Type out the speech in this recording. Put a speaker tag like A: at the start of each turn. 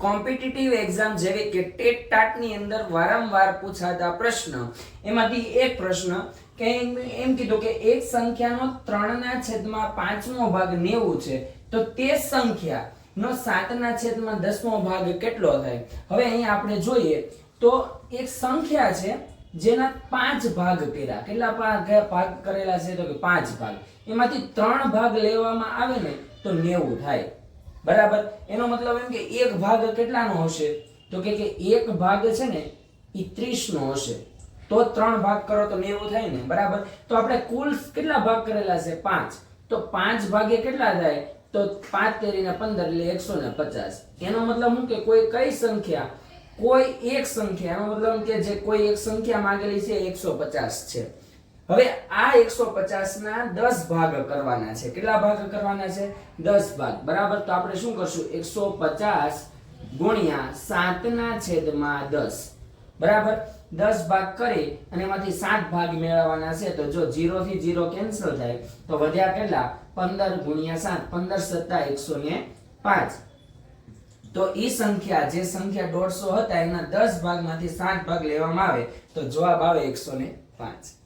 A: Competitive exam જેવી કે TET TAT ની અંદર વારંવાર પૂછાતા પ્રશ્ન એમાંથી એક પ્રશ્ન કે એમ કીધું કે એક સંખ્યાનો 3/5મો ભાગ 90 છે તો તે સંખ્યા નો 7/10મો ભાગ કેટલો થાય. હવે અહીંયા આપણે જોઈએ તો એક સંખ્યા છે જેના 5 ભાગ કર્યા. કેટલા ભાગ કરેલા છે તો કે 5 ભાગ. એમાંથી 3 ભાગ લેવામાં આવે ને તો 90 થાય. બરાબર. એનો મતલબ એમ કે એક ભાગ કેટલાનો હશે તો કે એક ભાગ છે ને ઈ 30 નો હશે તો 3 ભાગ કરો તો 90 થાય ને. બરાબર. તો આપણે કુલ કેટલા ભાગ કરેલા છે 5 તો 5 ભાગે કેટલા થાય તો 5 તેરીને 15 એટલે 150. એનો મતલબ શું કે કોઈ કઈ સંખ્યા કોઈ એક સંખ્યા એનો મતલબ કે જે કોઈ એક સંખ્યા માંગેલી છે 150 છે. હવે આ 150 ના 10 ભાગ કરવાના છે. કેટલા ભાગ કરવાના છે 10 ભાગ. બરાબર. તો આપણે શું કરશું 150 ગુણ્યા 7/10. બરાબર. 10 ભાગ કરી અને એમાંથી 7 ભાગ મેળવવાના છે તો જો 0 થી 0 કેન્સલ થાય તો વધ્યા કેટલા 15 ગુણ્યા 7 15 + 105. તો ઈ સંખ્યા જે સંખ્યા 150 હતા એના 10 ભાગમાંથી 7 ભાગ લેવામાં આવે તો જવાબ આવે 105.